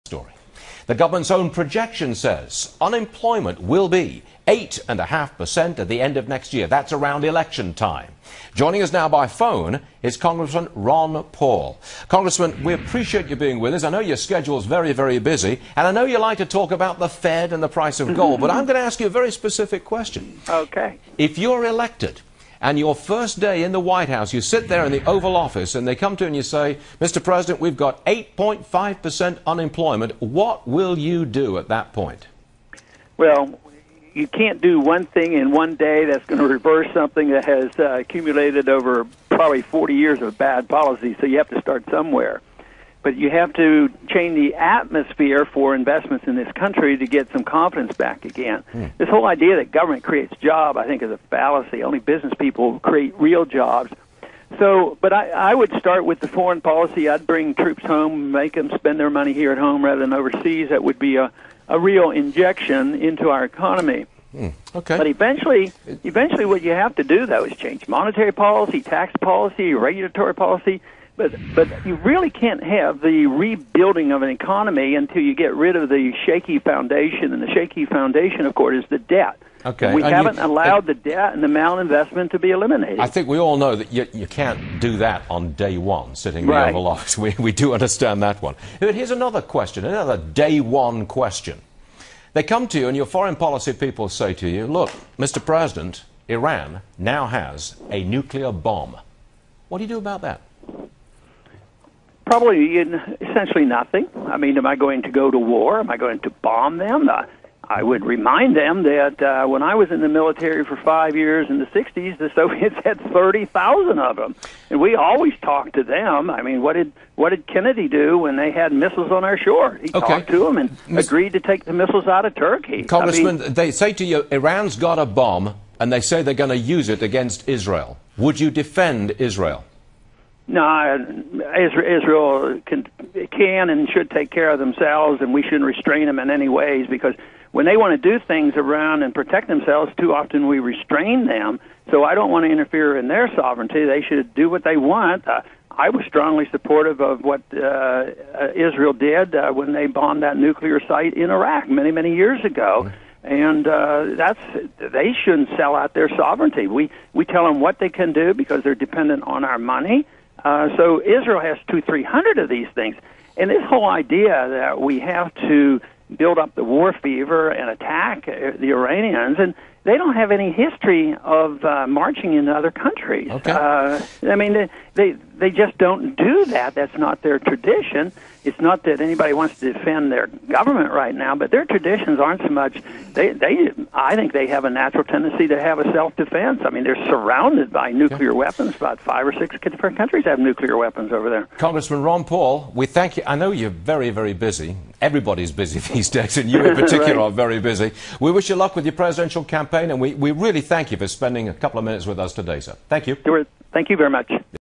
Story. The government's own projection says unemployment will be 8.5% at the end of next year. That's around election time. Joining us now by phone is Congressman Ron Paul. Congressman, we appreciate you being with us. I know your schedule's very, very busy, and I know you like to talk about the Fed and the price of gold, but I'm going to ask you a very specific question. Okay. If you're elected, and your first day in the White House, you sit there in the Oval Office and they come to you and you say, Mr. President, we've got 8.5% unemployment. What will you do at that point? Well, you can't do one thing in one day that's going to reverse something that has accumulated over probably 40 years of bad policy, so you have to start somewhere. But you have to change the atmosphere for investments in this country to get some confidence back again. This whole idea that government creates jobs, I think, is a fallacy. Only business people create real jobs. So, but I would start with the foreign policy. I'd bring troops home, make them spend their money here at home rather than overseas. That would be a real injection into our economy. Okay. But eventually what you have to do, though, is change monetary policy, tax policy, regulatory policy. But you really can't have the rebuilding of an economy until you get rid of the shaky foundation. And the shaky foundation, of course, is the debt. Okay. And we haven't allowed the debt and the malinvestment to be eliminated. I think we all know that you can't do that on day one, sitting in the Oval Office. We do understand that one. But here's another question, another day one question. They come to you and your foreign policy people say to you, look, Mr. President, Iran now has a nuclear bomb. What do you do about that? Probably essentially nothing. I mean, am I going to go to war? Am I going to bomb them? I would remind them that when I was in the military for 5 years in the 60s, the Soviets had 30,000 of them. And we always talked to them. I mean, what did Kennedy do when they had missiles on our shore? He talked to them and agreed to take the missiles out of Turkey. Congressman, they say to you, Iran's got a bomb, and they say they're going to use it against Israel. Would you defend Israel? No, Israel can and should take care of themselves, and we shouldn't restrain them in any ways, because when they want to do things around and protect themselves, too often we restrain them. So I don't want to interfere in their sovereignty. They should do what they want. I was strongly supportive of what Israel did when they bombed that nuclear site in Iraq many, many years ago. And they shouldn't sell out their sovereignty. We tell them what they can do because they're dependent on our money. So Israel has 200-300 of these things. And this whole idea that we have to build up the war fever and attack the Iranians, and they don't have any history of marching into other countries. Okay. I mean, they just don't do that. That's not their tradition. It's not that anybody wants to defend their government right now, but their traditions aren't so much. I think they have a natural tendency to have a self-defense. I mean, they're surrounded by nuclear weapons. About 5 or 6 different countries have nuclear weapons over there. Congressman Ron Paul, we thank you. I know you're very, very busy. Everybody's busy these days, and you in particular are very busy. We wish you luck with your presidential campaign, and we really thank you for spending a couple of minutes with us today, sir. Thank you. Thank you very much.